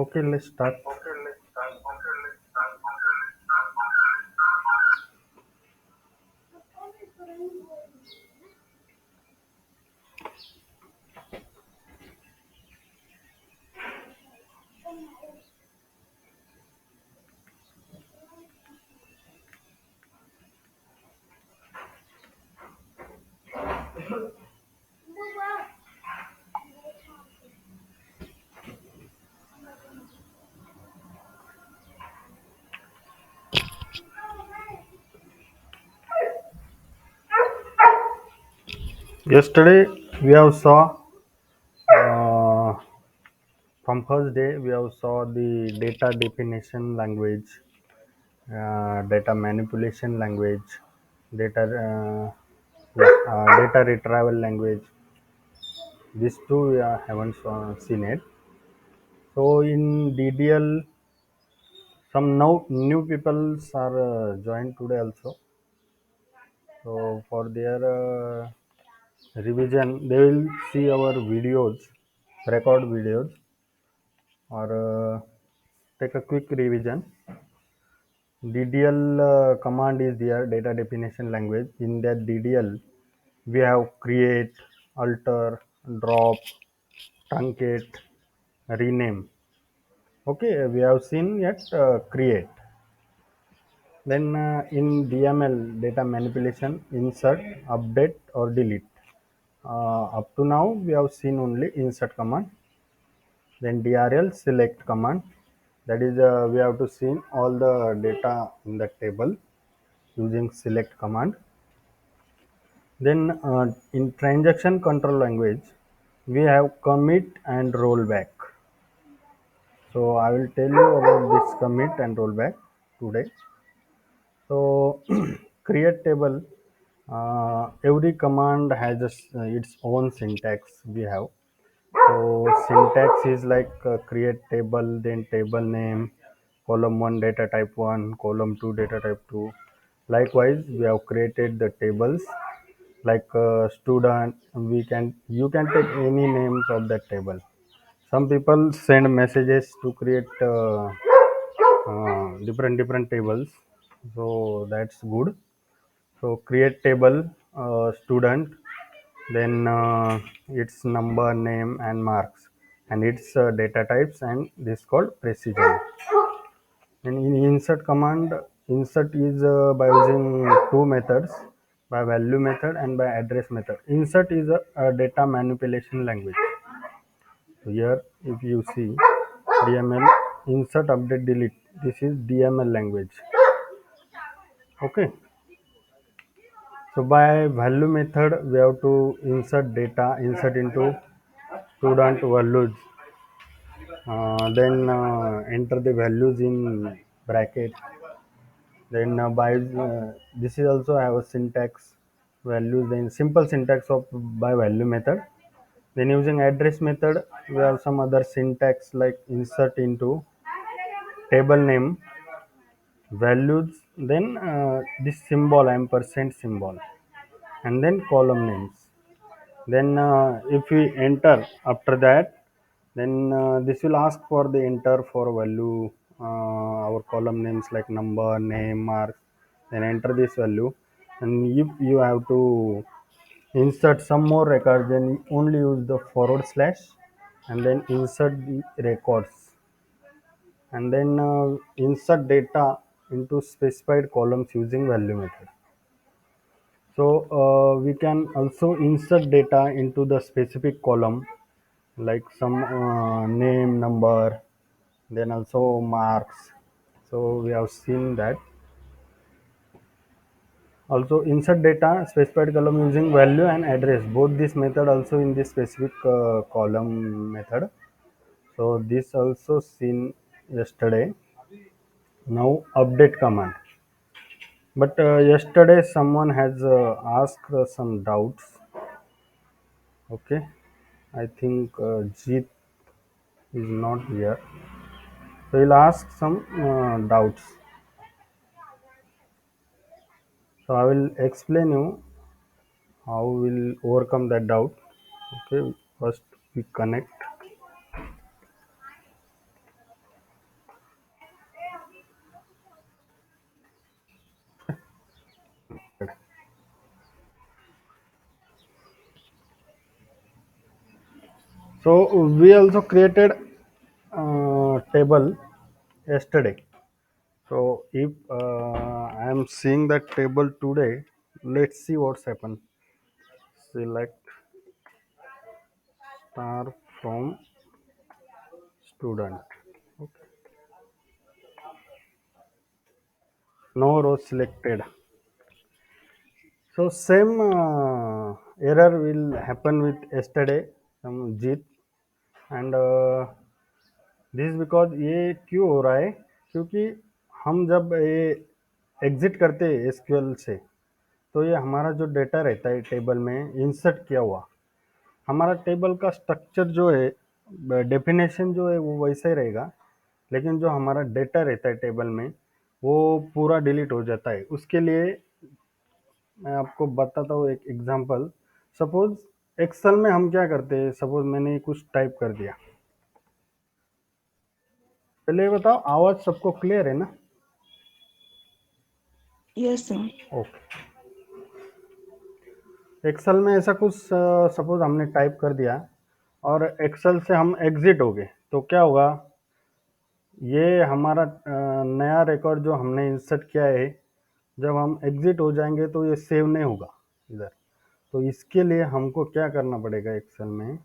Okay, let's start. Yesterday we have saw uh, from first day we have saw the data definition language, data manipulation language, data data retrieval language. These two we haven't seen it. So in DDL, some now new peoples are joined today also. So for their revision, they will see our videos, record videos, or take a quick revision. DDL command is their data definition language. In that DDL, we have create, alter, drop, truncate, rename. Okay, we have seen yet create. Then in DML, data manipulation, insert, update, or delete. Up to now, we have seen only insert command. Then DRL select command. That is, we have to see all the data in the table using select command. Then in transaction control language, we have commit and rollback. So I will tell you about this commit and rollback today. So create table. Every command has its own syntax. We have so syntax is like create table, then table name, column 1 data type 1, column 2 data type 2. Likewise, we have created the tables like student. We can you can take any names of that table. Some people send messages to create different tables, so that's good. So create table student, then its number, name, and marks, and its data types, and this called precision. And in insert command, insert is by using two methods, by value method and by address method. Insert is a data manipulation language. So here, if you see DML, insert, update, delete. This is DML language. Okay. So by value method, we have to insert data, insert into student values, then enter the values in bracket. Then by this is also have a syntax values. Then simple syntax of by value method. Then using address method, we have some other syntax like insert into table name, values, then this symbol ampersand symbol, and then column names. Then if we enter after that, then this will ask for the enter for value, our column names like number, name, marks. Then enter this value, and if you have to insert some more records, then only use the forward slash and then insert the records, and then insert data into specified columns using value method. So we can also insert data into the specific column like some name, number, then also marks. So we have seen that. Also insert data specified column using value and address. Both this method also in this specific column method. So this also seen yesterday. Now update command. But yesterday someone has asked some doubts. Okay, I think Jeet is not here. So he'll ask some doubts. So I will explain you how we'll overcome that doubt. Okay, first we connect. So we also created table yesterday. So if I am seeing that table today, let's see what's happened. Select star from student. Okay. No row selected. So same error will happen with yesterday some Jeet, and this because ये क्यों हो रहा है, क्योंकि हम जब ये exit करते हैं एसक्यूएल से, तो ये हमारा जो डेटा रहता है टेबल में इंसर्ट किया हुआ, हमारा टेबल का स्ट्रक्चर जो है, डेफिनेशन जो है वो वैसा ही रहेगा, लेकिन जो हमारा डेटा रहता है टेबल में वो पूरा डिलीट हो जाता है। उसके लिए मैं आपको बताता हूँ एक एग्जांपल। सपोज एक्सेल में हम क्या करते हैं, सपोज मैंने कुछ टाइप कर दिया। पहले ये बताओ, आवाज सबको क्लियर है ना? Yes, sir. ओके। एक्सेल में ऐसा कुछ सपोज हमने टाइप कर दिया और एक्सेल से हम एग्जिट हो गए, तो क्या होगा, ये हमारा नया रिकॉर्ड जो हमने इंसर्ट किया है, जब हम एग्जिट हो जाएंगे तो ये सेव नहीं होगा इधर। तो इसके लिए हमको क्या करना पड़ेगा, एक्सेल में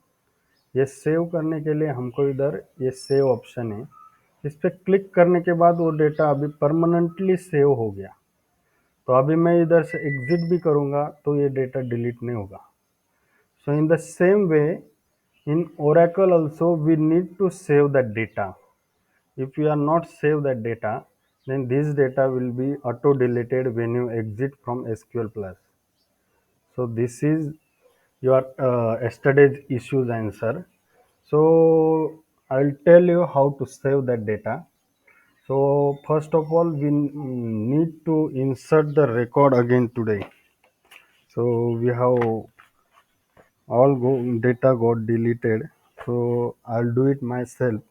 ये सेव करने के लिए हमको इधर ये सेव ऑप्शन है, इस पर क्लिक करने के बाद वो डेटा अभी परमानेंटली सेव हो गया। तो अभी मैं इधर से एग्जिट भी करूँगा तो ये डेटा डिलीट नहीं होगा। So in the same way, in Oracle also we need to save that data. If you are not save that data, then this data will be auto deleted when you exit from SQL Plus. So this is your yesterday's issues answer. So I'll tell you how to save that data. So first of all, we need to insert the record again today. So we have data got deleted, so I'll do it myself.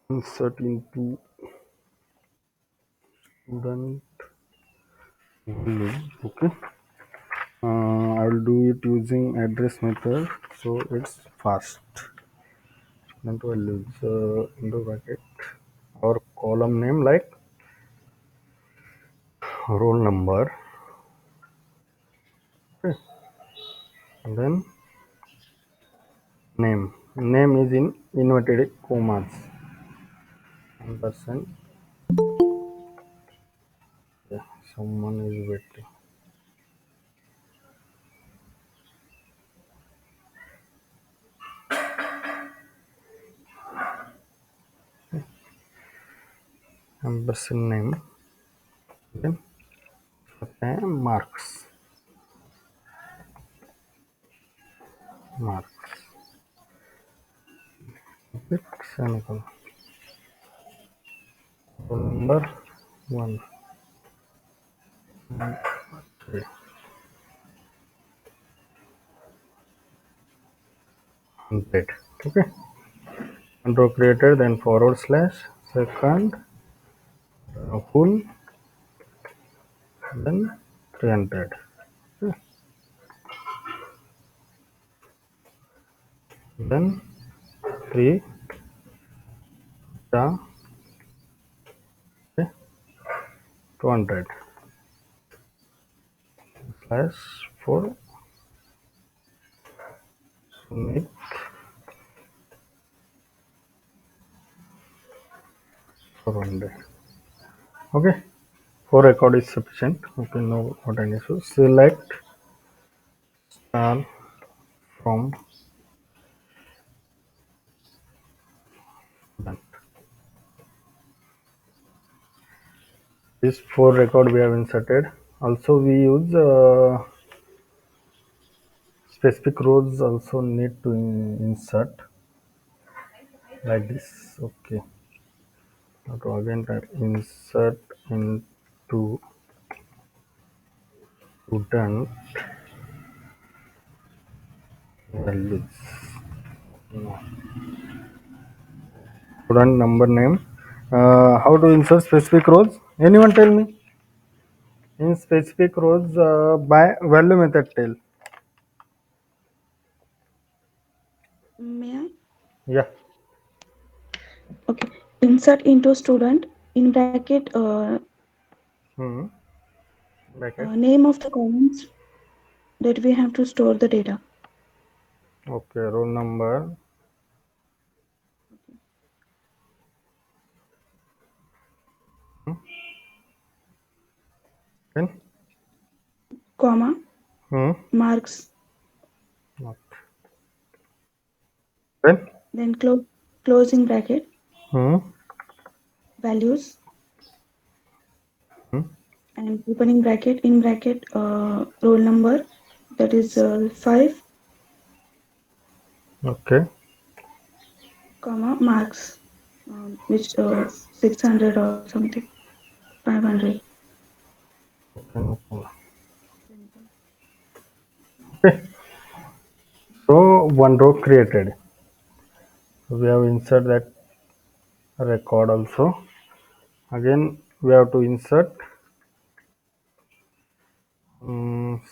Insert into student value. Okay, I'll do it using address method, so it's fast. Student values into bracket or column name like roll number. Okay, and then name is in inverted commas, ampersand. Yeah, someone is waiting. Ampersand name. Then marks. Pick semicolon. Roll number 1. Okay. Unpaid. Okay. Control created, then forward slash second full, then 300. Okay. Then 3 okay, 200 slash 4 make 400. Okay. 4 record is sufficient. Okay, no not an issue. Select star from done. This 4 record we have inserted. Also we use specific rows also need to insert like this. Okay, now to again type insert into student values. No. Student number name. How to insert specific rows? Anyone tell me? In specific rows by value method tell. May I? Yeah. Okay. Insert into student in bracket Hmm. Bracket. name of the columns that we have to store the data. Okay. Roll number. Then. Comma, Hmm. marks, Okay. Then. then closing bracket, Hmm. values, Hmm. and opening bracket, in bracket, roll number, that is 5, Okay. comma, marks, which 600 or something, 500. Okay. No problem. Simple. Okay. So one row created. So we have insert that record also. Again, we have to insert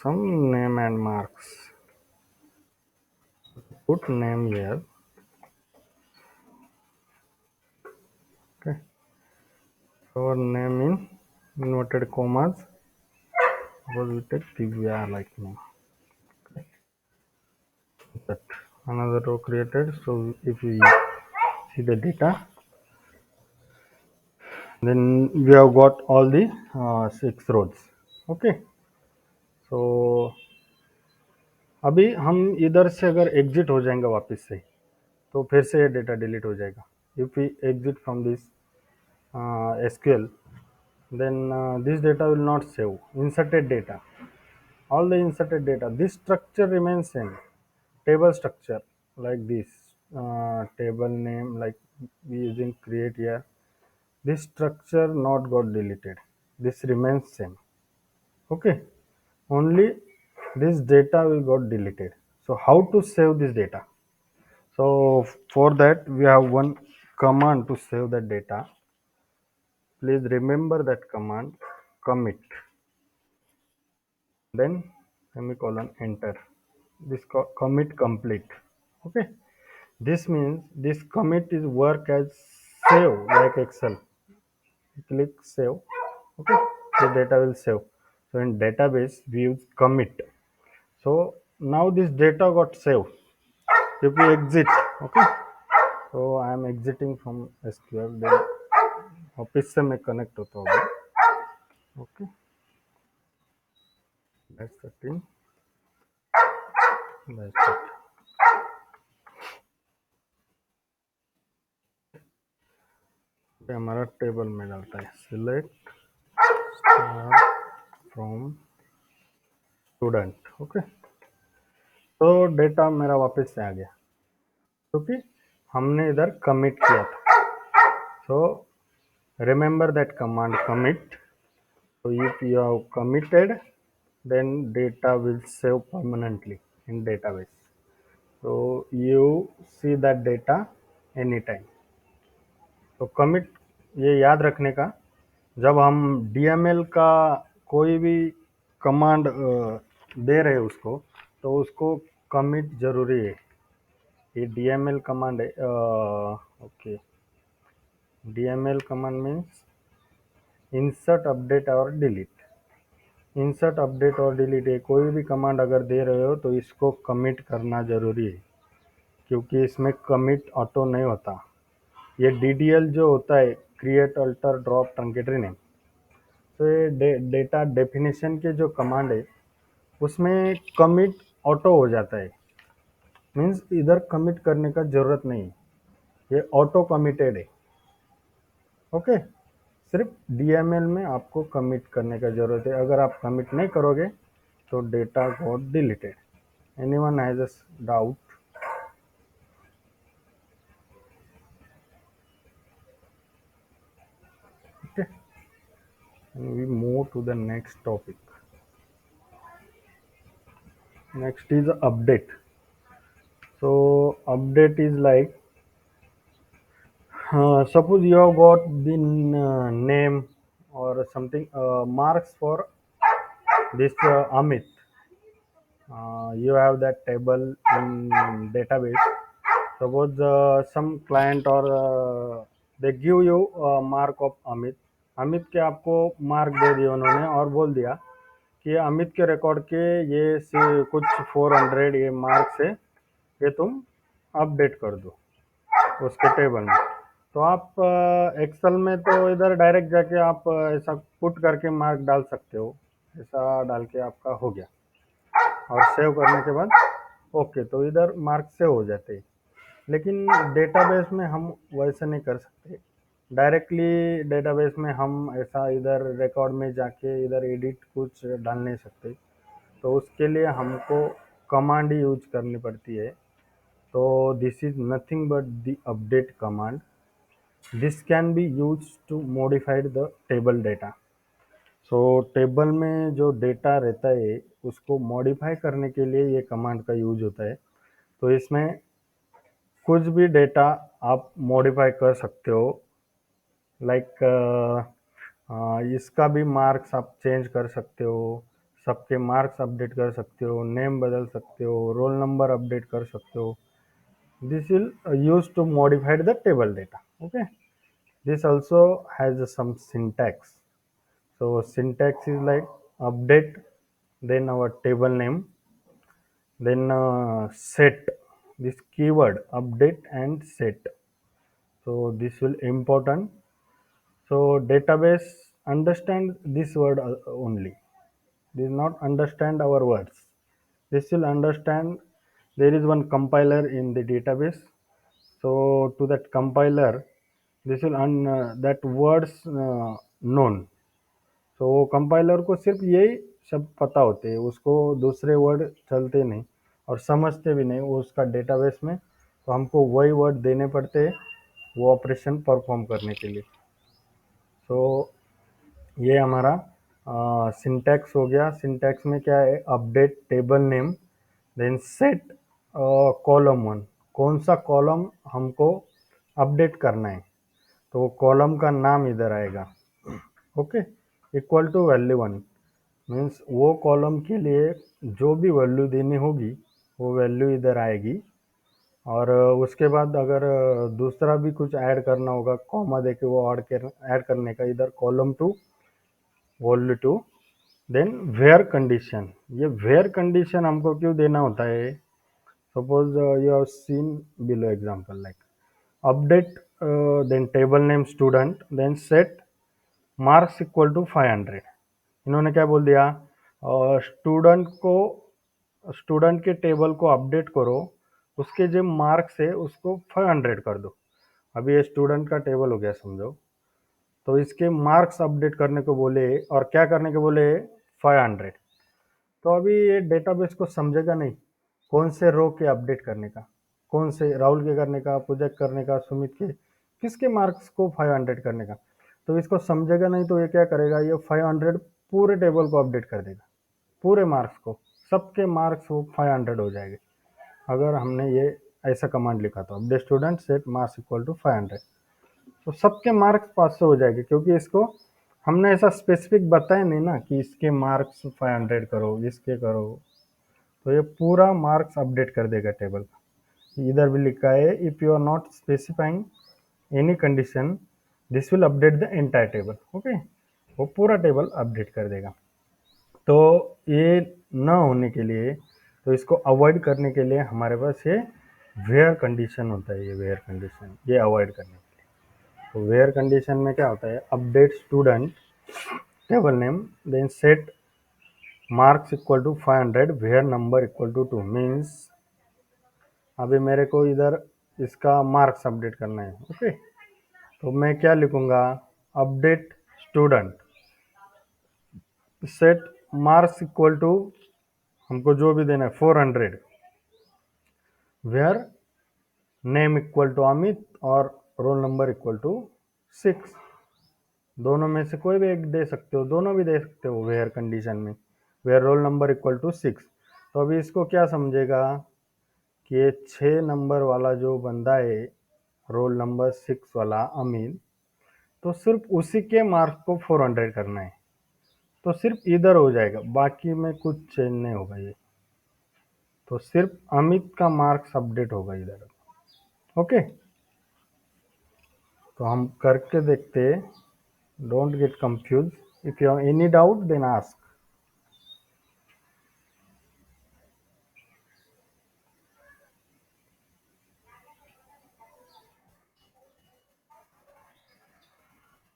some name and marks. Put name here. Okay. Our name in inverted commas. Suppose we take Divya like name. That another row created. So if we see the data, then we have got all the 6 rows. Okay. So अभी हम इधर से अगर exit हो जाएंगे वापस से तो फिर से ये डेटा डिलीट हो जाएगा. If we exit from this SQL, then this data will not save. Inserted data, all the inserted data, this structure remains same. Table structure like this, table name like we using create here. This structure not got deleted. This remains same. Okay. Only this data will got deleted. So how to save this data? So for that we have one command to save the data. Please remember that command, commit, then semicolon enter. This commit complete. Okay. This means this commit is work as save like Excel. Click save. Okay. The data will save. So in database we use commit. So now this data got saved. If we exit, okay. So I am exiting from SQL. Then office से मैं connect होता हूँ. Okay. That's the thing. That's it. हमारा table में डालता है select from student. Okay. तो data मेरा वापस से आ गया क्योंकि हमने इधर कमिट किया था. So remember that command commit. So if you have committed, then data will save permanently in database. So you see that data anytime. तो कमिट ये याद रखने का, जब हम DML का कोई भी कमांड दे रहे हैं उसको, तो उसको कमिट जरूरी है. ये DML कमांड है. Okay. DML command means insert update और डिलीट. इंसर्ट अपडेट और डिलीट है, कोई भी कमांड अगर दे रहे हो तो इसको कमिट करना ज़रूरी है क्योंकि इसमें कमिट ऑटो नहीं होता. ये DDL जो होता है, create alter drop truncate rename, तो ये डेटा डेफिनेशन के जो कमांड है उसमें कमिट ऑटो हो जाता है. मीन्स इधर कमिट करने का ज़रूरत नहीं है, ये ऑटो कमिटेड है. ओके. सिर्फ DML में आपको कमिट करने का ज़रूरत है. अगर आप कमिट नहीं करोगे तो data got deleted. Anyone has a doubt? Okay. And we move to the next topic. Next is update. So update is like, suppose you have got the name or something marks for this Amit. You have that table in database. Suppose some client और they give you mark of Amit, Amit के आपको mark दे दिए उन्होंने और बोल दिया कि अमित के रिकॉर्ड के ये कुछ 400 ये मार्क्स है, ये तुम अपडेट कर दो उसके टेबल में। तो आप एक्सेल में तो इधर डायरेक्ट जाके आप ऐसा पुट करके मार्क डाल सकते हो, ऐसा डाल के आपका हो गया और सेव करने के बाद ओके, तो इधर मार्क सेव हो जाते हैं। लेकिन डेटाबेस में हम वैसे नहीं कर सकते, डायरेक्टली डेटाबेस में हम ऐसा इधर रिकॉर्ड में जाके इधर एडिट कुछ डाल नहीं सकते, तो उसके लिए हमको कमांड यूज करनी पड़ती है। तो this is nothing but the update command, this can be use to modified the table data. So table में जो डेटा रहता है उसको मॉडिफाई करने के लिए ये कमांड का यूज होता है। तो इसमें कुछ भी डेटा आप मॉडिफाई कर सकते हो, लाइक इसका भी मार्क्स आप चेंज कर सकते हो, सबके मार्क्स अपडेट कर सकते हो, नेम बदल सकते हो, रोल नंबर अपडेट कर सकते हो। This will use to modified the table data. Okay, this also has some syntax. So syntax is like update, then our table name, then set, this keyword update and set. So this will important. So database understand this word only, this not understand our words, this will understand. There is one compiler in the database, so to that compiler this will that words known, तो compiler को सिर्फ यही शब्द पता होते हैं, उसको दूसरे वर्ड चलते नहीं और समझते भी नहीं वो उसका डेटाबेस में, तो हमको वही वर्ड देने पड़ते हैं वो ऑपरेशन परफॉर्म करने के लिए। तो ये हमारा सिंटैक्स हो गया। सिंटैक्स में क्या है, update table name, then set column one, कौन सा कॉलम हमको अपडेट करना है, तो कॉलम का नाम इधर आएगा। Okay, equal to value one means वो कॉलम के लिए जो भी वैल्यू देनी होगी वो वैल्यू इधर आएगी। और उसके बाद अगर दूसरा भी कुछ ऐड करना होगा कॉमा देके वो ऐड करने का, इधर column two value two, then where condition. ये वेयर कंडीशन हमको क्यों देना होता है, suppose you have seen below example like update, then table name student, then set marks equal to 500। इन्होंने क्या बोल दिया, स्टूडेंट के टेबल को अपडेट करो, उसके जो मार्क्स है उसको 500 कर दो। अभी ये स्टूडेंट का टेबल हो गया समझो, तो इसके मार्क्स अपडेट करने को बोले और क्या करने को बोले 500। तो अभी ये डेटाबेस को समझेगा नहीं कौन से रो के अपडेट करने का, कौन से राहुल के करने का, प्रोजेक्ट करने का, सुमित के, किसके मार्क्स को 500 करने का, तो इसको समझेगा नहीं। तो ये क्या करेगा, ये 500 पूरे टेबल को अपडेट कर देगा, पूरे मार्क्स को, सबके मार्क्स वो 500 हो जाएंगे अगर हमने ये ऐसा कमांड लिखा था, update student set marks equal to 500। तो सबके मार्क्स 500 हो जाएंगे क्योंकि इसको हमने ऐसा स्पेसिफिक बताया नहीं ना कि इसके मार्क्स 500 करो, इसके करो। तो ये पूरा मार्क्स अपडेट कर देगा टेबल का। इधर भी लिखा है if you are not specifying any condition this will update the entire table. Okay, वो पूरा टेबल अपडेट कर देगा। तो ये न होने के लिए, तो इसको अवॉइड करने के लिए हमारे पास ये वेयर कंडीशन होता है, ये वेयर कंडीशन ये अवॉइड करने के लिए। तो वेयर कंडीशन में क्या होता है, update student table name, then set marks equal to 500 where number equal to 2 means अभी मेरे को इधर इसका मार्क्स अपडेट करना है। ओके, तो मैं क्या लिखूंगा, update student set marks equal to, हमको जो भी देना है 400, where name equal to Amit और रोल नंबर इक्वल टू 6। दोनों में से कोई भी एक दे सकते हो, दोनों भी दे सकते हो वेयर कंडीशन में, where roll number equal to 6। तो अभी इसको क्या समझेगा कि ये 6 नंबर वाला जो बंदा है, रोल नंबर 6 वाला अमित, तो सिर्फ उसी के मार्क्स को 400 करना है, तो सिर्फ इधर हो जाएगा, बाकी में कुछ चेंज नहीं होगा ये, तो सिर्फ अमित का मार्क्स अपडेट होगा इधर। ओके, तो हम करके देखते, don't get confuse, if you have any doubt then ask.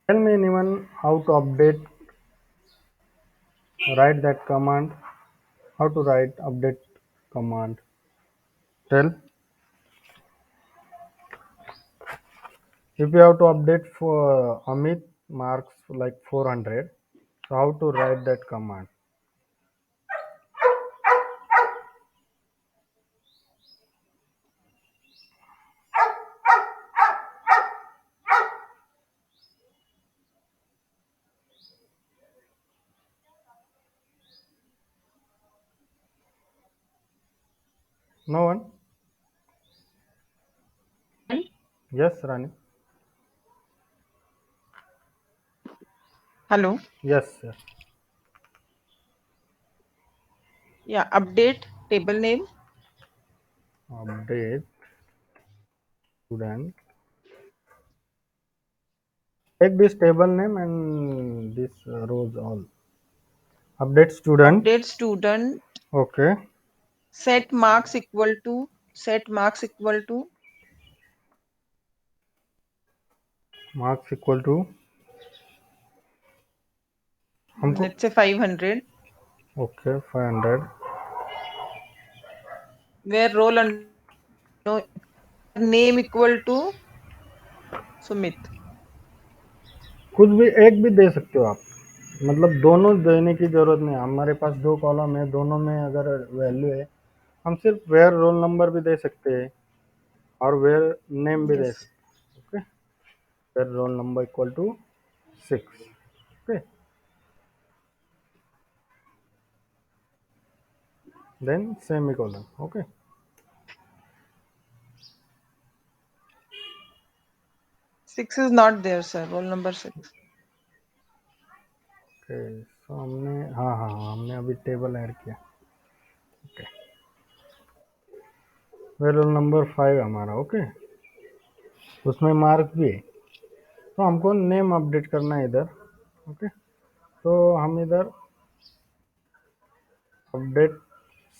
Tell me anyone how to update, write that command, how to write update command. Tell. If you have to update for Amit marks like 400, so how to write that command? No one? Yes, Rani. Hello. Yes, yes. Yeah, update table name. Update student. Take this table name and this rows all. Update student. Update student. Okay. Set marks equal to. Set marks equal to. Marks equal to. हमको Let's say 500. okay 500. Where roll and no, name equal to Sumit. कुछ भी एक भी दे सकते हो आप, मतलब दोनों देने की जरूरत नहीं. हमारे पास दो कॉलम है, दोनों में अगर वैल्यू है, हम सिर्फ वेयर रोल नंबर भी दे सकते हैं और वेयर नेम भी दे Yes. सकते हैं. Okay, where roll number equal to 6. Okay, then semicolon. Okay, 6 is not there, sir. Roll number 6. Okay. So हमने हाँ हाँ हाँ, हमने अभी टेबल ऐड किया. ओके, वेयर रोल नंबर 5 हमारा. ओके, उसमें मार्क भी है, तो हमको नेम अपडेट करना है इधर. ओके, तो हम इधर अपडेट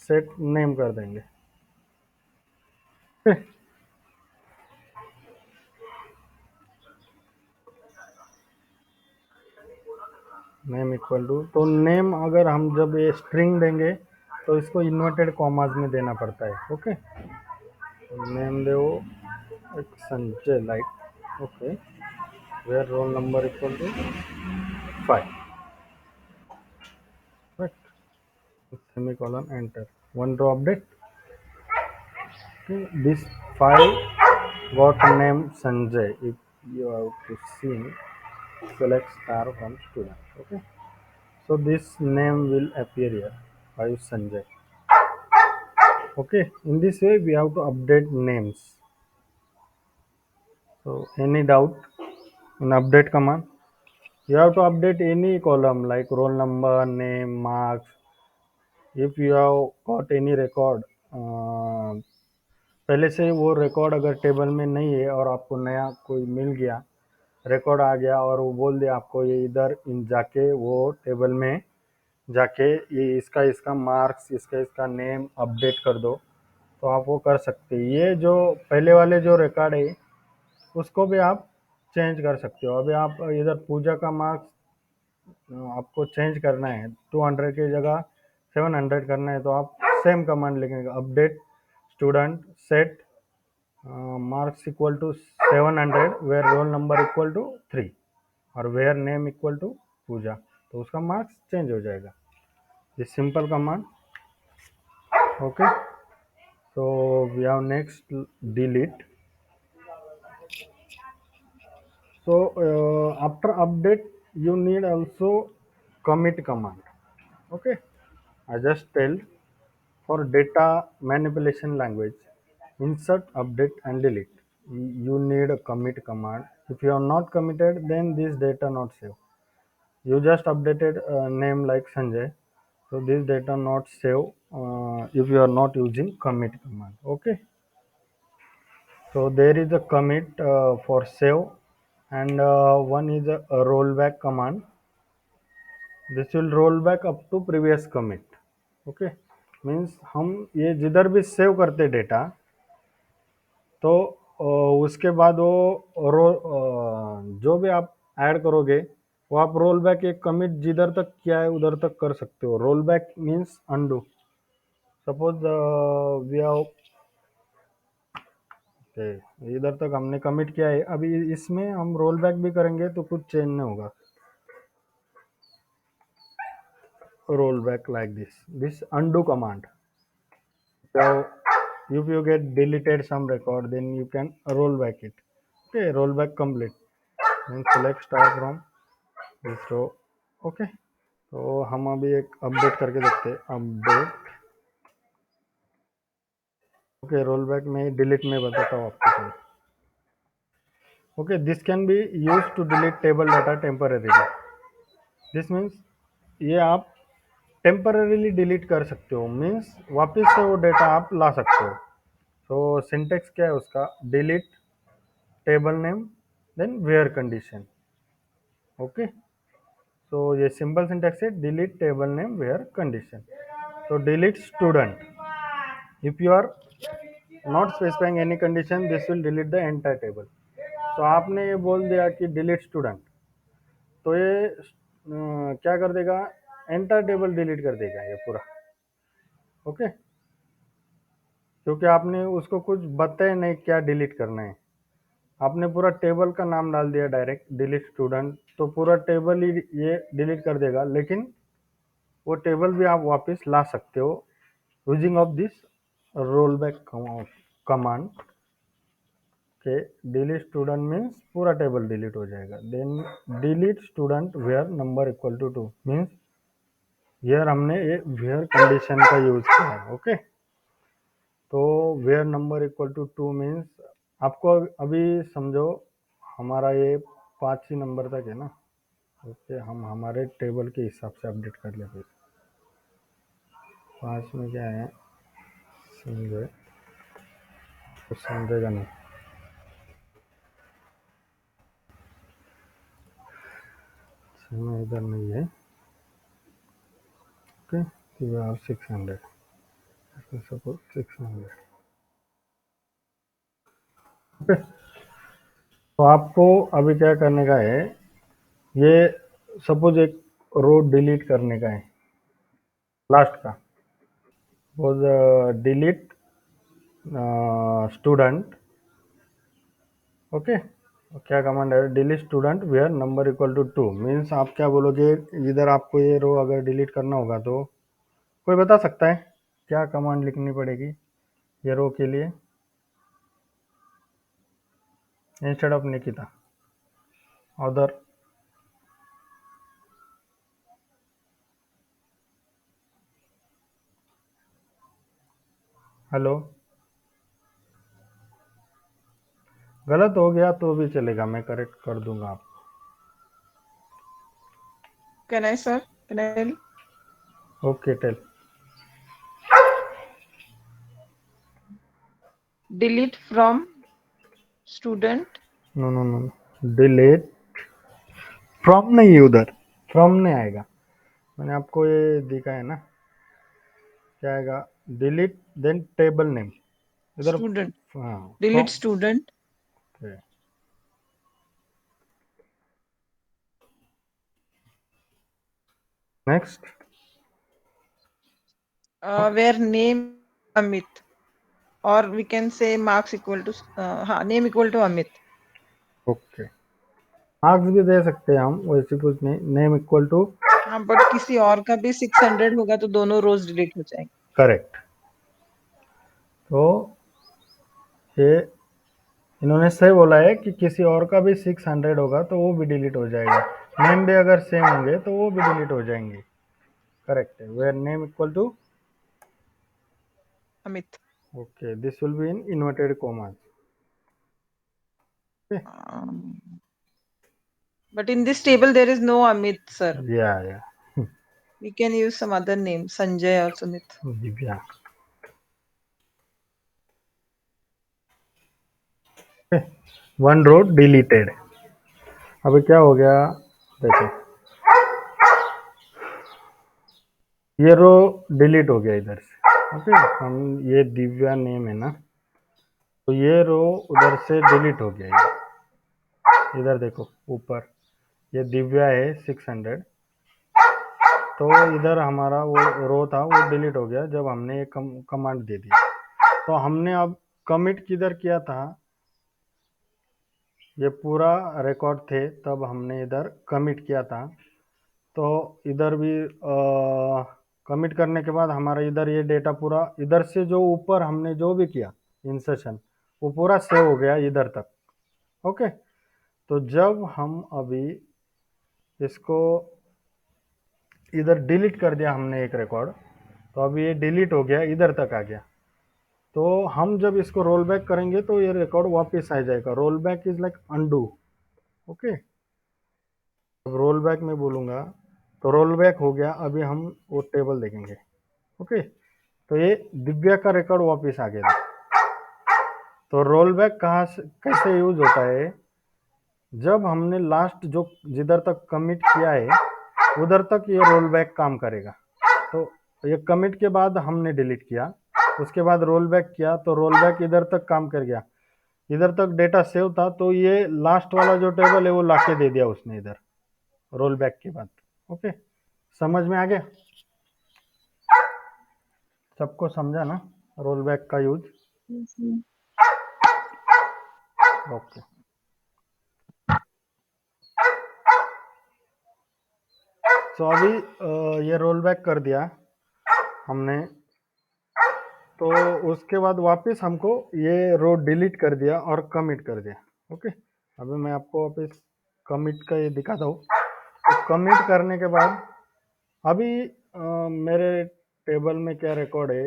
सेट नेम कर देंगे. नेम इक्वल टू, तो नेम अगर हम जब ये स्ट्रिंग देंगे तो इसको इन्वर्टेड कॉमाज में देना पड़ता है. ओके, नेम दो एक Sanjay like. Okay, where roll number equal to 5. Right, semicolon enter, one row update. Okay, this 5 got name Sanjay. If you have to see, select star from student. Okay, so this name will appear here, 5 Sanjay. Okay, in this way we have to update names. So any doubt in update command? You have to update any column like roll number, name, marks. If you have got any record, पहले से वो record अगर table में नहीं है और आपको नया कोई मिल गया, रिकॉर्ड आ गया और वो बोल दिया आपको ये इधर इन जाके वो टेबल में जाके ये इसका इसका मार्क्स, इसका इसका नेम अपडेट कर दो, तो आप वो कर सकते हैं. ये जो पहले वाले जो रिकॉर्ड है उसको भी आप चेंज कर सकते हो. अभी आप इधर पूजा का मार्क्स आपको चेंज करना है, 200 की जगह 700 करना है, तो आप सेम कमांड लिखेंगे, update student set marks equal to 700 where roll number equal to 3 और where name equal to Pooja, तो उसका मार्क्स चेंज हो जाएगा. ये simple command. Okay, so we have next delete. So after update you need also commit command. Okay, I just tell, for data manipulation language, insert, update and delete, you need a commit command. If you are not committed, then this data not save. You just updated a name like Sanjay, so this data not save if you are not using commit command. Okay, So there is a commit for save, and one is a rollback command. This will roll back up to previous commit. Okay, means हम ये जिधर भी save करते data, तो उसके बाद वो जो भी आप ऐड करोगे वो आप रोल बैक एक कमिट जिधर तक किया है उधर तक कर सकते हो. Roll back means undo. Suppose we have इधर तक हमने कमिट किया है, अभी इसमें हम रोल बैक भी करेंगे तो कुछ चेंज नहीं होगा. Roll back like this undo command. So if you get deleted some record, then you can roll back it. Okay, roll back complete. Then select start from this row. Okay, तो हम अभी एक update करके देखते हैं. Update. Okay, roll back में delete में बताता हूँ आपको. Okay, this can be use to delete table data temporarily. This means ये आप टेम्पररीली डिलीट कर सकते हो, मीन्स वापस से वो डेटा आप ला सकते हो. तो सिंटेक्स क्या है उसका? Delete table name then where condition. Okay, तो ये सिंपल सिंटेक्स है. Delete table name where condition. तो delete student. If you are not specifying any condition, this will delete the entire table. तो आपने ये बोल दिया कि डिलीट स्टूडेंट, तो ये क्या कर देगा? एंटायर टेबल डिलीट कर देगा ये पूरा. ओके, क्योंकि आपने उसको कुछ बताया नहीं क्या डिलीट करना है. आपने पूरा टेबल का नाम डाल दिया डायरेक्ट डिलीट स्टूडेंट, तो पूरा टेबल ही ये डिलीट कर देगा. लेकिन वो टेबल भी आप वापस ला सकते हो using of this roll back command. के डिलीट स्टूडेंट मीन्स पूरा टेबल डिलीट हो जाएगा. Then delete student where number equal to 2 means here हमने ये वेयर कंडीशन का यूज किया है. ओके, तो where number equal to 2 means आपको अभी समझो हमारा ये 5 ही नंबर तक है ना. ओके, हम हमारे टेबल के हिसाब से अपडेट कर लेते. 5 में क्या है? संजय. तो समझेगा नहीं. समय इधर नहीं है. Okay, you have 600. Suppose 600. Okay, तो आपको अभी क्या करने का है? ये सपोज एक रो डिलीट करने का है लास्ट का. Suppose delete student. ओके, क्या कमांड है? Delete student where number equal to 2 means आप क्या बोलोगे? इधर आपको ये रो अगर डिलीट करना होगा तो कोई बता सकता है क्या कमांड लिखनी पड़ेगी ये रो के लिए? Instead of Nikita other. Hello, गलत हो गया तो भी चलेगा, मैं करेक्ट कर दूंगा आप. Can I, sir? Can I tell? Okay, tell. Delete from student. No no no, delete from नहीं है उधर. फ्रॉम नहीं आएगा. मैंने आपको ये दिखा है ना. क्या आएगा? डिलीट देन टेबल नेम इधर. Student. हाँ, Delete student. Next. Where name Amit, or we can say marks equal to name equal to Amit. Okay, marks भी दे सकते हैं हम, वैसे कुछ नहीं. Name equal to. हाँ, बट किसी और का भी 600 होगा तो दोनों रोज डिलीट हो जाएंगे. करेक्ट. तो ये इन्होंने सही बोला है कि किसी और का भी 600 होगा तो वो भी डिलीट हो जाएगा. नेम भी अगर सेम होंगे तो वो भी डिलीट हो जाएंगे. करेक्ट है. Where name equal to Amit. Okay, this will be in inverted commas. But in this table there is no Amit, sir. या We can use some other name, Sanjay or Sumit. Divya. One row deleted. अभी क्या हो गया, देखो ये रो delete हो गया इधर से। ओके, हम ये दिव्या नेम है ना, तो ये रो उधर से डिलीट हो गया। इधर देखो ऊपर ये दिव्या है 600, तो इधर हमारा वो रो था वो डिलीट हो गया जब हमने ये कमांड दे दिया। तो हमने अब कमिट किधर किया था, ये पूरा रिकॉर्ड थे तब हमने इधर कमिट किया था। तो इधर भी कमिट करने के बाद हमारा इधर ये डेटा पूरा इधर से जो ऊपर हमने जो भी किया इंसर्शन वो पूरा सेव हो गया इधर तक। ओके, तो जब हम अभी इसको इधर डिलीट कर दिया हमने एक रिकॉर्ड, तो अभी ये डिलीट हो गया इधर तक आ गया। तो हम जब इसको रोल बैक करेंगे तो ये रिकॉर्ड वापस आ जाएगा। Roll back is like undo. Okay, अब रोल बैक में बोलूँगा तो रोल बैक हो गया। अभी हम वो टेबल देखेंगे। ओके, तो ये दिव्या का रिकॉर्ड वापस आ गया। तो रोल बैक कहाँ से कैसे यूज होता है, जब हमने लास्ट जो जिधर तक कमिट किया है उधर तक ये रोल बैक काम करेगा। तो ये कमिट के बाद हमने डिलीट किया, उसके बाद रोल बैक किया तो रोल बैक इधर तक काम कर गया, इधर तक डेटा सेव था, तो ये लास्ट वाला जो टेबल है वो लाके दे दिया उसने इधर रोल बैक के बाद। ओके, समझ में आ गया? सबको समझा ना रोल बैक का यूज? ओके, तो अभी ये रोल बैक कर दिया हमने, तो उसके बाद वापस हमको ये रो डिलीट कर दिया और कमिट कर दिया। ओके, अभी मैं आपको वापस कमिट का ये दिखाता हूँ। तो कमिट करने के बाद अभी मेरे टेबल में क्या रिकॉर्ड है,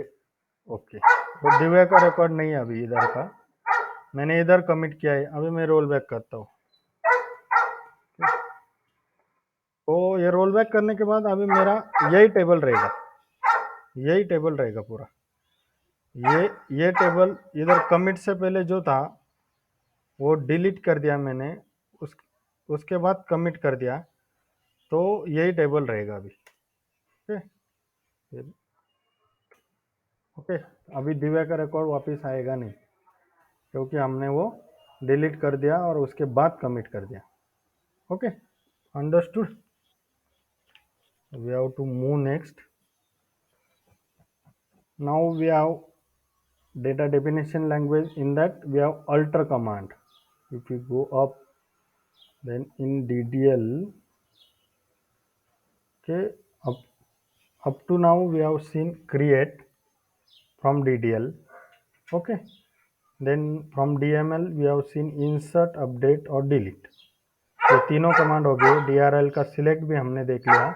ओके, तो दिव्या का रिकॉर्ड नहीं है अभी इधर का, मैंने इधर कमिट किया है। अभी मैं रोल बैक करता हूँ। तो ये रोल बैक करने के बाद अभी मेरा यही टेबल रहेगा, यही टेबल रहेगा पूरा। ये टेबल इधर कमिट से पहले जो था वो डिलीट कर दिया मैंने, उसके बाद कमिट कर दिया, तो यही टेबल रहेगा अभी। ओके, ओके, अभी दिव्या का रिकॉर्ड वापस आएगा नहीं क्योंकि हमने वो डिलीट कर दिया और उसके बाद कमिट कर दिया। Okay, understood? We have to move next. Now we have data definition language. In that we have alter command. If we go up, then in DDL, okay, up to now we have seen create from DDL. Okay, then from DML we have seen insert, update और delete. ये तीनों command हो गए। DRL का select भी हमने देख लिया,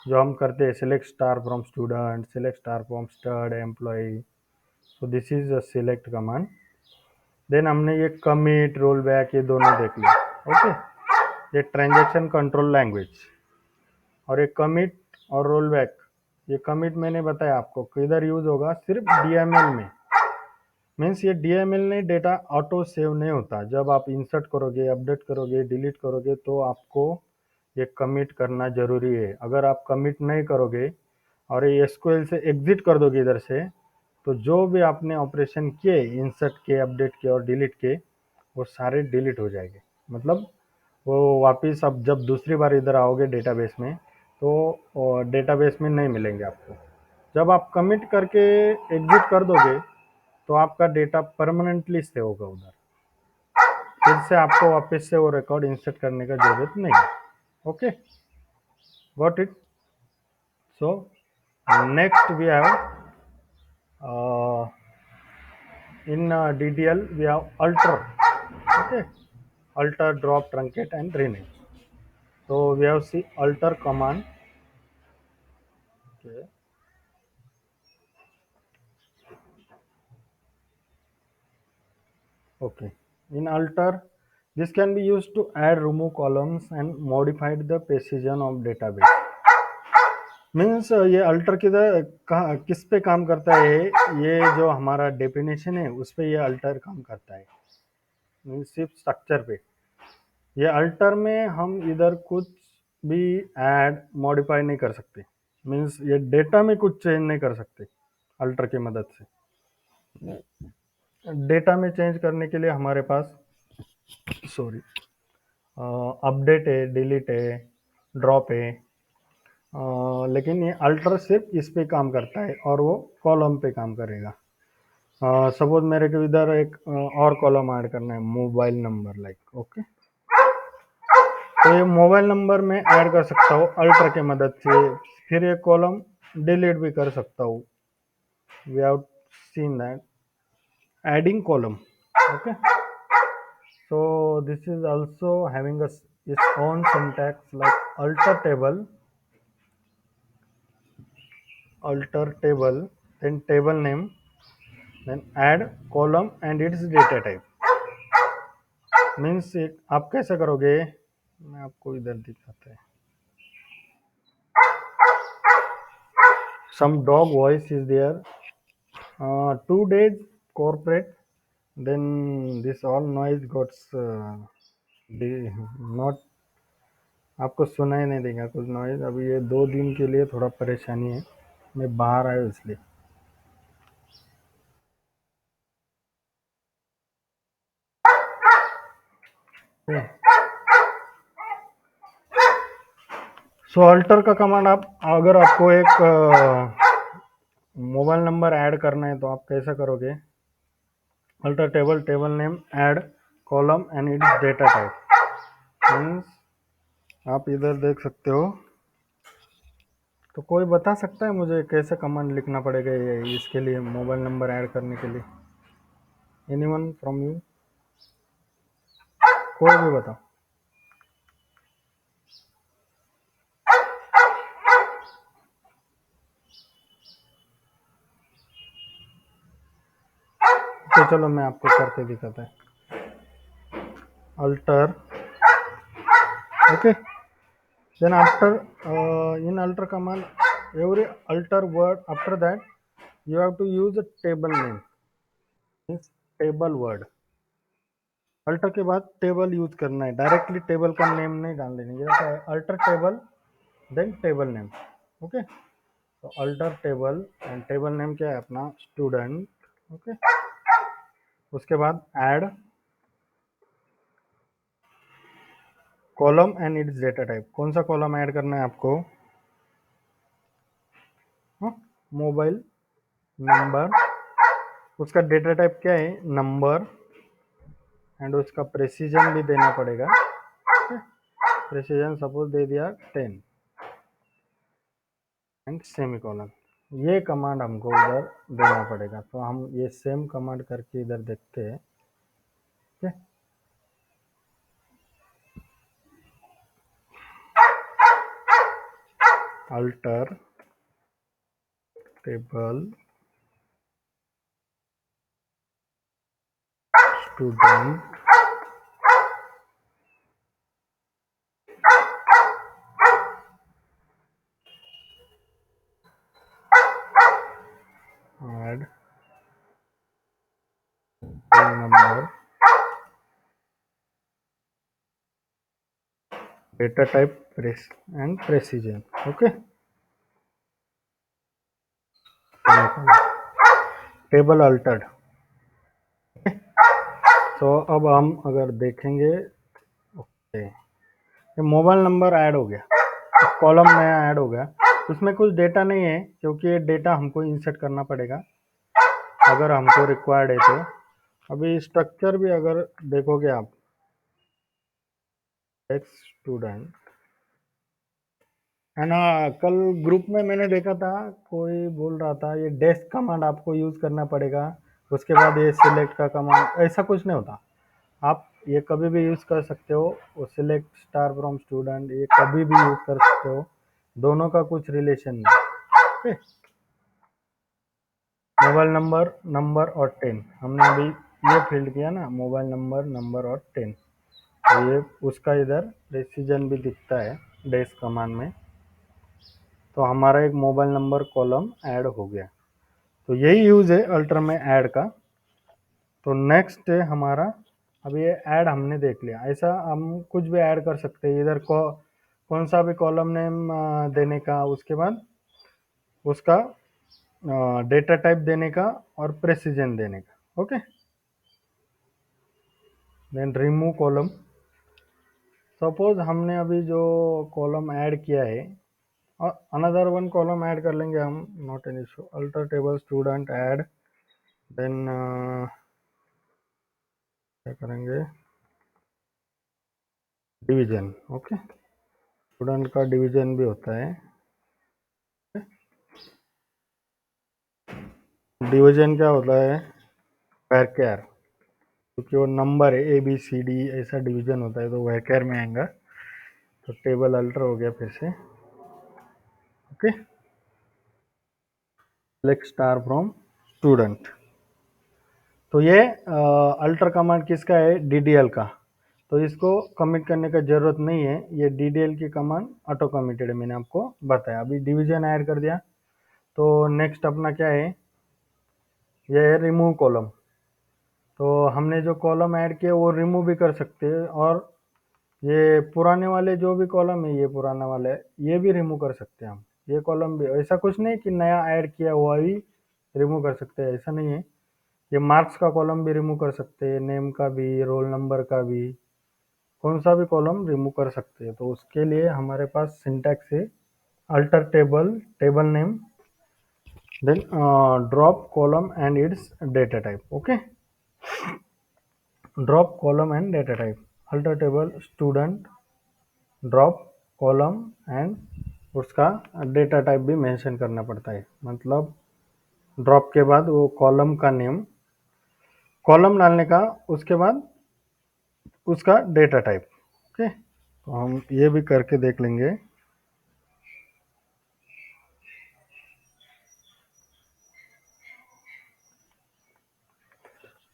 जो हम करते हैं select star from student, select star from stud employ. So this is a select command. Then हमने ये कमिट, रोल बैक ये दोनों देख लिया। ओके, ये ट्रांजैक्शन कंट्रोल लैंग्वेज। और ये कमिट और रोल बैक, ये कमिट मैंने बताया आपको किधर यूज होगा, सिर्फ DML में। मीन्स ये DML में डेटा ऑटो सेव नहीं होता। जब आप इंसर्ट करोगे, अपडेट करोगे, डिलीट करोगे तो आपको ये कमिट करना जरूरी है। अगर आप कमिट नहीं करोगे और ये SQL से एग्जिट कर दोगे इधर से, तो जो भी आपने ऑपरेशन किए, इंसर्ट के, अपडेट के और डिलीट के, वो सारे डिलीट हो जाएंगे। मतलब वो वापस अब जब दूसरी बार इधर आओगे डेटाबेस में तो डेटाबेस में नहीं मिलेंगे आपको। जब आप कमिट करके एग्जिट कर दोगे तो आपका डेटा परमानेंटली सेव होगा उधर, फिर से आपको वापस से वो रिकॉर्ड इंसर्ट करने का जरूरत नहीं है। Okay, got it? So next we have in DDL we have alter. Okay, alter, drop, truncate and rename. So we have see alter command. Okay, okay, in alter this can be used to add, remove columns and modify the precision of database. Means ये alter किस पे काम करता है, ये जो हमारा definition है उस पे ये अल्टर काम करता है। मीन्स सिर्फ स्ट्रक्चर पे। ये अल्टर में हम इधर कुछ भी ऐड मॉडिफाई नहीं कर सकते, मीन्स ये डेटा में कुछ चेंज नहीं कर सकते अल्टर की मदद से। डेटा में चेंज करने के लिए हमारे पास सॉरी अपडेट है, डिलीट है, ड्रॉप है, लेकिन ये अल्टर सिर्फ इस पे काम करता है और वो कॉलम पे काम करेगा। सपोज मेरे को इधर एक और कॉलम ऐड करना है, मोबाइल नंबर लाइक, ओके। तो ये मोबाइल नंबर में ऐड कर सकता हूँ अल्टर के मदद से, फिर ये कॉलम डिलीट भी कर सकता हूँ। We have seen that adding column, okay. So this is also having its own syntax like alter table, then table name, then add column and its data type. Means आप कैसे करोगे, मैं आपको इधर दिखाता है। Some dog voice is there. 2 days corporate. Then this all noise got not, आपको सुनाई नहीं देगा कुछ नॉइज। अभी ये 2 दिन के लिए थोड़ा परेशानी है, मैं बाहर आया इसलिए। सो अल्टर का कमांड आप, अगर आपको एक मोबाइल नंबर ऐड करना है तो आप कैसा करोगे, alter table, table name, add column and its data type. Means आप इधर देख सकते हो। तो कोई बता सकता है मुझे कैसे कमांड लिखना पड़ेगा ये इसके लिए, मोबाइल नंबर ऐड करने के लिए? एनीवन फ्रॉम यू, कोई भी बताओ। तो चलो मैं आपको करके दिखाता है। Alter, okay, then after in alter command, every alter word after that you have to use a table name, means table word। Alter के बाद टेबल यूज करना है, डायरेक्टली टेबल का नेम नहीं डाल देंगे। जैसे alter table then table name, okay. तो alter table and table name क्या है अपना, स्टूडेंट, ओके। उसके बाद add column and its data type. कौन सा कॉलम ऐड करना है आपको, मोबाइल नंबर, उसका डेटा टाइप क्या है, नंबर, एंड उसका प्रेसिजन भी देना पड़ेगा। प्रेसिजन सपोज दे दिया 10 एंड सेमीकोलन। ये कमांड हमको इधर देना पड़ेगा। तो हम ये सेम कमांड करके इधर देखते हैं, ठीक है। Alter table student add number, data type, press and precision, okay. Table Altered. तो अब हम अगर देखेंगे, ओके, ये मोबाइल नंबर ऐड हो गया, कॉलम नया ऐड हो गया। उसमें कुछ डेटा नहीं है क्योंकि ये डेटा हमको इंसर्ट करना पड़ेगा अगर हमको रिक्वायर्ड है तो। अभी स्ट्रक्चर भी अगर देखोगे आप, एक्स स्टूडेंट है ना। कल ग्रुप में मैंने देखा था, कोई बोल रहा था ये डेस्क कमांड आपको यूज करना पड़ेगा, उसके बाद ये सिलेक्ट का कमांड। ऐसा कुछ नहीं होता, आप ये कभी भी यूज कर सकते हो। वो सिलेक्ट स्टार फ्रॉम स्टूडेंट ये कभी भी यूज कर सकते हो, दोनों का कुछ रिलेशन नहीं। मोबाइल नंबर, नंबर और 10 हमने अभी ये फील्ड किया ना, मोबाइल नंबर, नंबर और 10। तो ये उसका इधर प्रेसिजन भी दिखता है डेस्क कमांड में। तो हमारा एक मोबाइल नंबर कॉलम ऐड हो गया। तो यही यूज है अल्टर में ऐड का। तो नेक्स्ट है हमारा अब ये ऐड हमने देख लिया। ऐसा हम कुछ भी ऐड कर सकते हैं, इधर कौन सा भी कॉलम नेम देने का, उसके बाद उसका डेटा टाइप देने का और प्रेसिजन देने का। Okay, then remove column. Suppose हमने अभी जो कॉलम ऐड किया है, और अनदर वन कॉलम ऐड कर लेंगे हम, not an issue. Alter table student add, देन क्या करेंगे, डिवीजन। ओके, स्टूडेंट का डिवीजन भी होता है। डिवीजन क्या होता है, वैरकेर, क्योंकि वो नंबर है ABCD ऐसा डिवीजन होता है, तो वैरकेर में आएगा। तो टेबल अल्टर हो गया फिर से। Okay, select star from student. तो ये अल्टर कमांड किसका है, DDL का। तो इसको कमिट करने का जरूरत नहीं है, ये DDL की कमांड ऑटो कमिटेड है, मैंने आपको बताया। अभी डिवीजन ऐड कर दिया। तो नेक्स्ट अपना क्या है, ये है रिमूव कॉलम। तो हमने जो कॉलम ऐड किया वो रिमूव भी कर सकते हैं, और ये पुराने वाले जो भी कॉलम है, ये पुराना वाला है, ये भी रिमूव कर सकते हैं हम। ये कॉलम भी ऐसा कुछ नहीं कि नया ऐड किया हुआ भी रिमूव कर सकते हैं, ऐसा नहीं है। ये मार्क्स का कॉलम भी रिमूव कर सकते हैं, नेम का भी, रोल नंबर का भी, कौन सा भी कॉलम रिमूव कर सकते हैं। तो उसके लिए हमारे पास सिंटैक्स है, alter table, table name, then drop column and its data type. Okay, drop column and data type, alter table student, drop column and उसका डेटा टाइप भी मेंशन करना पड़ता है। मतलब ड्रॉप के बाद वो कॉलम का नेम, कॉलम डालने का, उसके बाद उसका डेटा टाइप। ओके, तो हम ये भी करके देख लेंगे।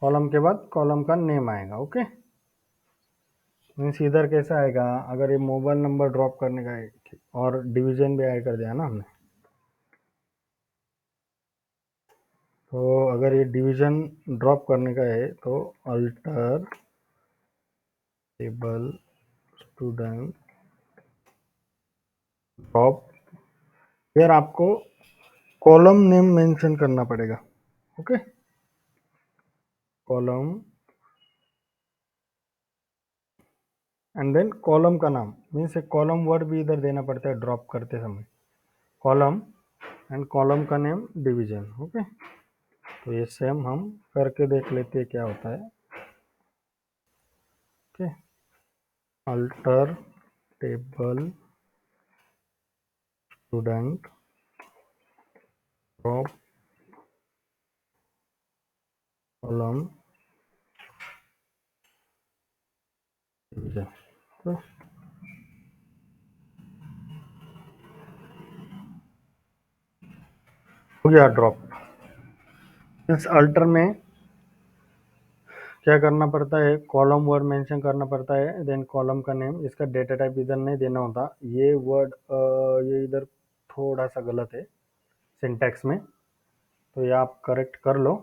कॉलम के बाद कॉलम का नेम आएगा। ओके, मीन्स इधर कैसा आएगा, अगर ये मोबाइल नंबर ड्रॉप करने का है, और डिवीजन भी ऐड कर दिया ना हमने, तो अगर ये डिवीजन ड्रॉप करने का है तो अल्टर टेबल स्टूडेंट ड्रॉप, फिर आपको कॉलम नेम मेंशन करना पड़ेगा। Okay, column and then column का नाम, मीन्स एक कॉलम वर्ड भी इधर देना पड़ता है ड्रॉप करते समय। कॉलम एंड कॉलम का नेम डिवीजन। ओके, तो ये सेम हम करके देख लेते हैं क्या होता है। Okay, alter table student drop column division. तो हो गया ड्रॉप। इस अल्टर में क्या करना पड़ता है, कॉलम वर्ड मेंशन करना पड़ता है, देन कॉलम का नेम, इसका डेटा टाइप इधर नहीं देना होता। ये वर्ड ये इधर थोड़ा सा गलत है सिंटैक्स में, तो ये आप करेक्ट कर लो।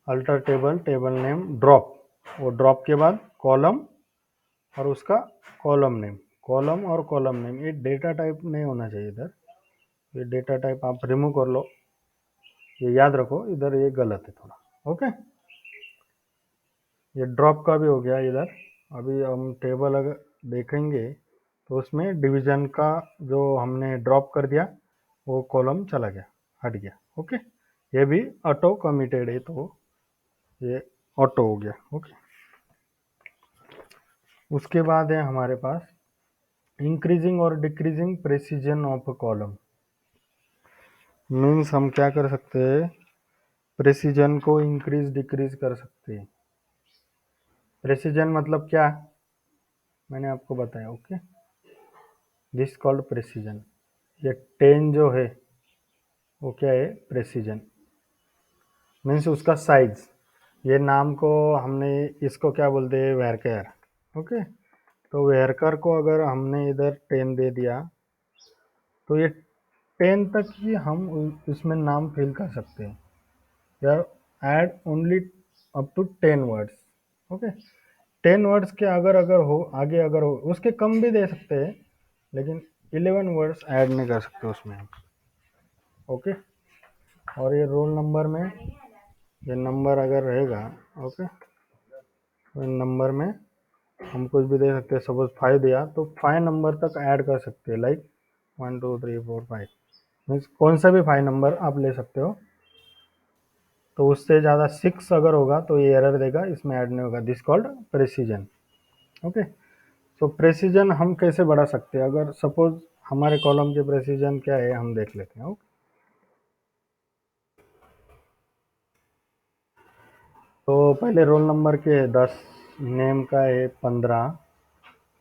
Alter table, table name, drop, वो ड्रॉप के बाद कॉलम और उसका कॉलम नेम, कॉलम और कॉलम नेम, ये डेटा टाइप नहीं होना चाहिए इधर। ये डेटा टाइप आप रिमूव कर लो, ये याद रखो, इधर ये गलत है थोड़ा। ओके, ये ड्रॉप का भी हो गया इधर। अभी हम टेबल अगर देखेंगे तो उसमें डिवीजन का जो हमने ड्रॉप कर दिया वो कॉलम चला गया, हट गया। ओके, ये भी ऑटो कमिटेड है, तो ये ऑटो हो गया। ओके, उसके बाद है हमारे पास इंक्रीजिंग और decreasing precision of a column. Means हम क्या कर सकते हैं, प्रेसिजन को इंक्रीज डिक्रीज कर सकते हैं। प्रेसिजन मतलब क्या, मैंने आपको बताया। Okay, this called precision. ये 10 जो है वो क्या है, प्रेसिजन, मीन्स उसका साइज। ये नाम को हमने, इसको क्या बोलते हैं, वेरकर। ओके, तो वेरकर को अगर हमने इधर 10 दे दिया तो ये 10 तक ही हम इसमें नाम फिल कर सकते हैं, या add only up to 10 words. Okay, 10 words के अगर हो आगे अगर हो उसके कम भी दे सकते हैं, लेकिन 11 वर्ड्स ऐड नहीं कर सकते उसमें हम। ओके, और ये रोल नंबर में ये नंबर अगर रहेगा, ओके, तो नंबर में हम कुछ भी दे सकते हैं। सपोज 5 दिया तो 5 नंबर तक ऐड कर सकते हैं, लाइक 1 2 3 4 5, मीन्स कौन सा भी 5 नंबर आप ले सकते हो। तो उससे ज़्यादा 6 अगर होगा तो ये एरर देगा, इसमें ऐड नहीं होगा। This called precision. ओके, तो प्रेसिजन हम कैसे बढ़ा सकते हैं? अगर सपोज हमारे कॉलम के प्रेसिजन क्या है हम देख लेते हैं। ओके, तो पहले रोल नंबर के 10, नेम का है 15,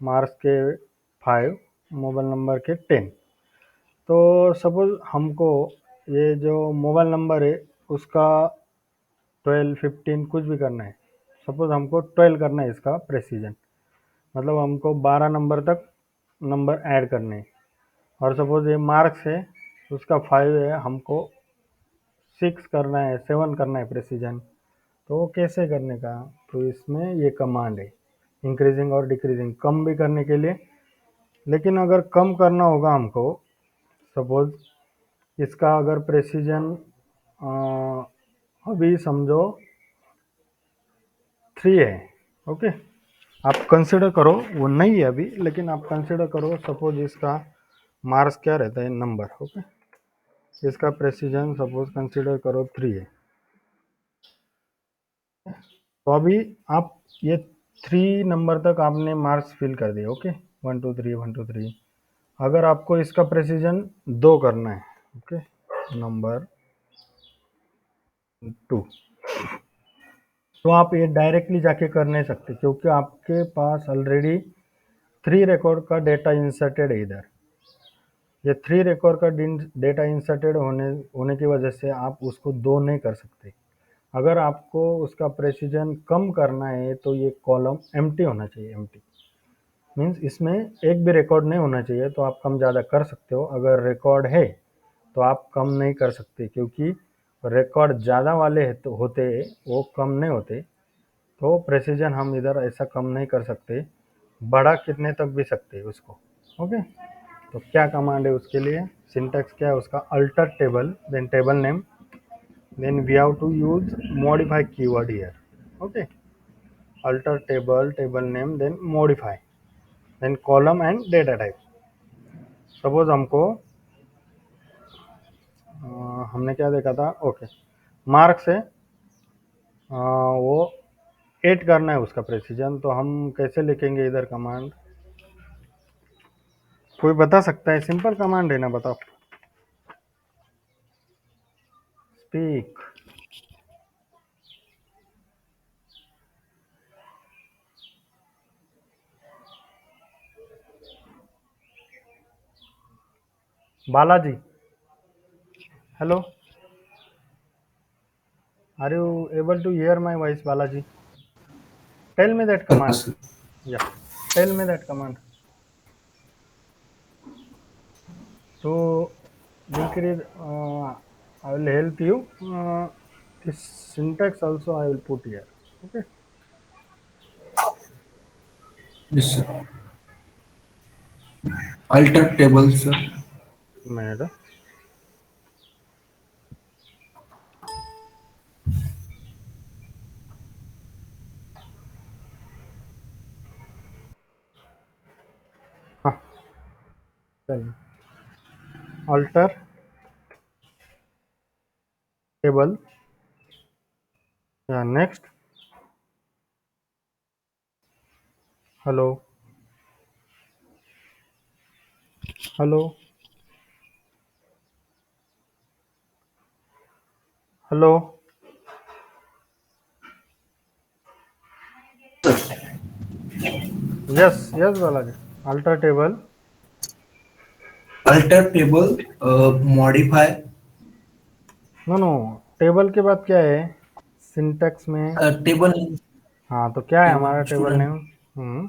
मार्क्स के 5, मोबाइल नंबर के 10। तो सपोज हमको ये जो मोबाइल नंबर है उसका 12 15 कुछ भी करना है। सपोज हमको 12 करना है इसका प्रेसिजन, मतलब हमको 12 नंबर तक नंबर ऐड करने हैं। और सपोज ये मार्क्स है उसका 5 है, हमको 6 करना है, 7 करना है प्रेसिजन। तो वो कैसे करने का? तो इसमें ये कमांड है, इंक्रीजिंग और डिक्रीजिंग, कम भी करने के लिए। लेकिन अगर कम करना होगा हमको, सपोज इसका अगर प्रेसिजन अभी समझो 3 है। ओके, आप कंसिडर करो, वो नहीं है अभी, लेकिन आप कंसिडर करो सपोज इसका मार्क्स क्या रहता है, नंबर। ओके, इसका प्रेसिजन सपोज कंसिडर करो 3 है। तो अभी आप ये 3 नंबर तक आपने मार्क्स फिल कर दिए। ओके, 1 2 3 1 2 3। अगर आपको इसका प्रेसिजन 2 करना है, ओके, नंबर 2, तो आप ये डायरेक्टली जाके कर नहीं सकते, क्योंकि आपके पास ऑलरेडी 3 रिकॉर्ड का डेटा इंसर्टेड है इधर। ये 3 रिकॉर्ड का डेटा इंसर्टेड होने की वजह से आप उसको 2 नहीं कर सकते। अगर आपको उसका प्रेसिजन कम करना है तो ये कॉलम एम्प्टी होना चाहिए। एम्प्टी मीन्स इसमें एक भी रिकॉर्ड नहीं होना चाहिए, तो आप कम ज़्यादा कर सकते हो। अगर रिकॉर्ड है तो आप कम नहीं कर सकते, क्योंकि रिकॉर्ड ज़्यादा वाले तो होते वो कम नहीं होते। तो प्रेसिजन हम इधर ऐसा कम नहीं कर सकते, बड़ा कितने तक भी सकते उसको। ओके, तो क्या कमांड है उसके लिए? सिंटैक्स क्या है उसका? Alter table, then table name, then we have to use modify keyword here. Okay, alter table, table name, then modify, then column and data type. Suppose हमको हमने क्या देखा था? ओके, मार्क से वो 8 करना है उसका प्रेसिजन, तो हम कैसे लिखेंगे इधर कमांड? कोई बता सकता है? सिंपल कमांड है ना, बताओ। Speak. Balaji, hello, are you able to hear my voice? Balaji, tell me that command. Yeah, tell me that command. So decrease, I will help you. This syntax also I will put here. Okay, Yes, sir. Alter table, sir. minute. हाँ, चलिए, alter table. Yeah, next. Hello, hello, hello. Yes, yes, Balaji. Alter table. Alter table, modify, no no, table के बाद क्या है syntax में? table name, हाँ, तो क्या है हमारा table student, name?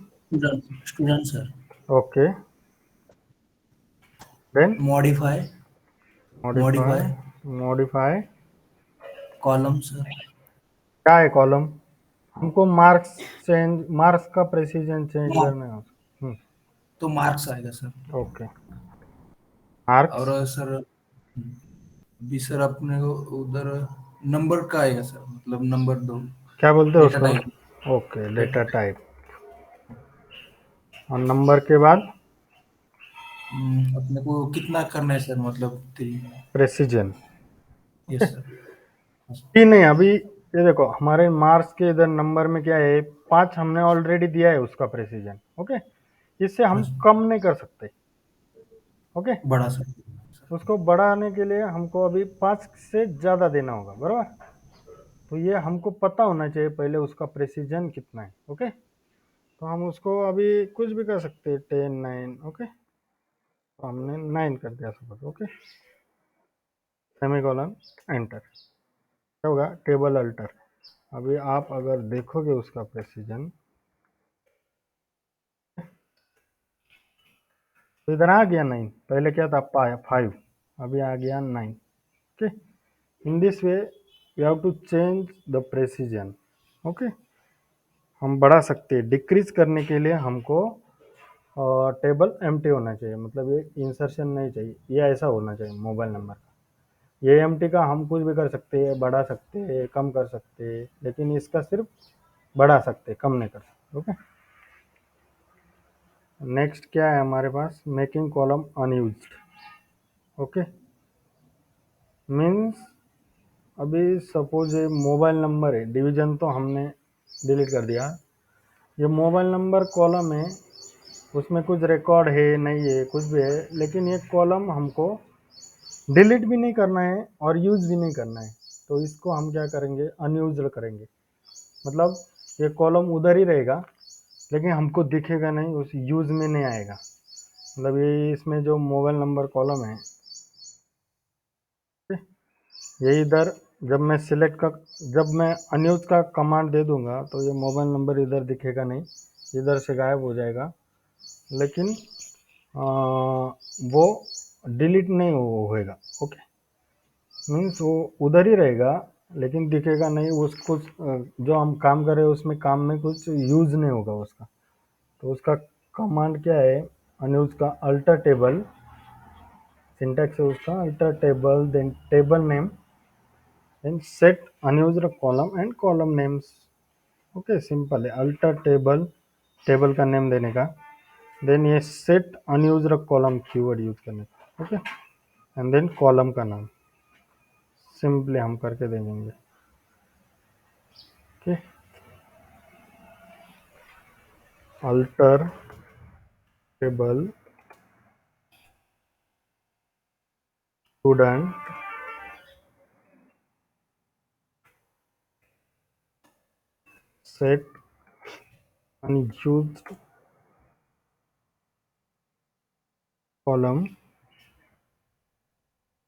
student, sir. Okay, then Modify, modify, modify, modify, column, sir. क्या है कॉलम? हमको मार्क्स का प्रेसिजन चेंज हाँ। करना है। तो मार्क्स आएगा सर। Okay, marks. और सर अभी सर अपने को उधर नंबर का आएगा सर, मतलब नंबर 2 क्या बोलते हो डेटा उसको? Type. Okay, data data type. Type. और नंबर के बाद अपने को कितना करना है सर, मतलब 3। प्रेसिजन। Yes sir. तीन नहीं, अभी ये देखो हमारे मार्क्स के इधर नंबर में क्या है, 5 हमने ऑलरेडी दिया है उसका प्रेसिजन। ओके, इससे हाँ हम सर। कम नहीं कर सकते। ओके, बड़ा सर। उसको बढ़ाने के लिए हमको अभी 5 से ज़्यादा देना होगा, बराबर। तो ये हमको पता होना चाहिए पहले उसका प्रेसिजन कितना है। ओके, तो हम उसको अभी कुछ भी कर सकते हैं, 10 9। ओके, तो हमने 9 कर दिया सपोज। Okay, semicolon, enter. क्या होगा? Table alter. अभी आप अगर देखोगे उसका प्रेसिजन, तो इधर आ गया 9। पहले क्या था? 5, अभी आ गया 9। Okay, in this way we have to change the precision. Okay, हम बढ़ा सकते हैं। डिक्रीज करने के लिए हमको टेबल एम्प्टी होना चाहिए, मतलब ये इंसर्शन नहीं चाहिए, ये ऐसा होना चाहिए मोबाइल नंबर का। ये एम्प्टी का हम कुछ भी कर सकते हैं, बढ़ा सकते हैं, कम कर सकते हैं, लेकिन इसका सिर्फ बढ़ा सकते हैं, कम नहीं कर सकते। ओके, नेक्स्ट क्या है हमारे पास? Making column unused. Okay, means अभी सपोज ये मोबाइल नंबर है, डिवीजन तो हमने डिलीट कर दिया। ये मोबाइल नंबर कॉलम है, उसमें कुछ रिकॉर्ड है नहीं है, कुछ भी है, लेकिन ये कॉलम हमको डिलीट भी नहीं करना है और यूज़ भी नहीं करना है। तो इसको हम क्या करेंगे? अनयूज्ड करेंगे। मतलब ये कॉलम उधर ही रहेगा, लेकिन हमको दिखेगा नहीं, उस यूज़ में नहीं आएगा। मतलब ये इसमें जो मोबाइल नंबर कॉलम है, ये इधर जब मैं सिलेक्ट का जब मैं अनयूज का कमांड दे दूंगा तो ये मोबाइल नंबर इधर दिखेगा नहीं, इधर से गायब हो जाएगा। लेकिन वो डिलीट नहीं होएगा। ओके, मीन्स वो उधर ही रहेगा, लेकिन दिखेगा नहीं। उसको जो हम काम कर रहे हैं उसमें काम में कुछ यूज नहीं होगा उसका। तो उसका कमांड क्या है? अनयूज का अल्टर टेबल, सिंटैक्स है उसका alter table, then table name, then set unused column and column names. Okay, simple है। अल्टर टेबल, टेबल का नेम देने का, देन ये set unused column keyword use करने का। ओके, एंड देन कॉलम का नाम सिंपली हम करके दे देंगे। Okay, alter table student set unused column.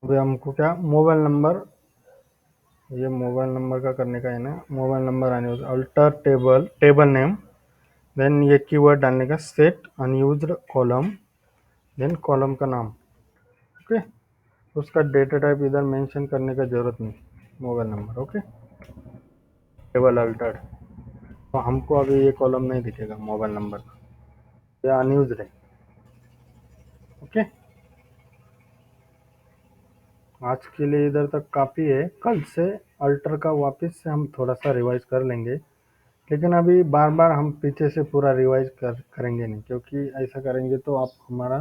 अभी हमको क्या मोबाइल नंबर, ये मोबाइल नंबर का करने का है ना, mobile number unused, alter table, table name, then ये कीवर्ड डालने का set unused column, then column का नाम। ओके, उसका डेटा टाइप इधर मेंशन करने का जरूरत नहीं, mobile number. Okay, table Altered. तो हमको अभी ये कॉलम नहीं दिखेगा मोबाइल नंबर का, ये अनयूज्ड है। ओके, आज के लिए इधर तक काफ़ी है। कल से अल्टर का वापस से हम थोड़ा सा रिवाइज कर लेंगे, लेकिन अभी बार बार हम पीछे से पूरा रिवाइज करेंगे नहीं, क्योंकि ऐसा करेंगे तो आप हमारा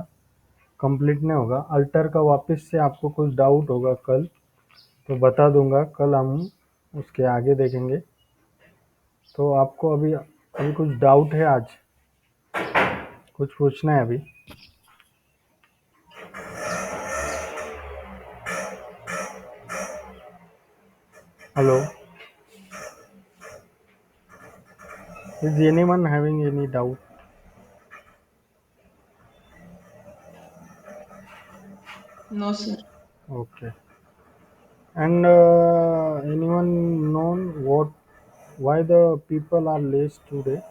कंप्लीट नहीं होगा। अल्टर का वापस से आपको कुछ डाउट होगा कल, तो बता दूंगा, कल हम उसके आगे देखेंगे। तो आपको अभी अभी कुछ डाउट है? आज कुछ पूछना है अभी? Hello, is anyone having any doubt? No, sir. Okay. And anyone known what why the people are late today?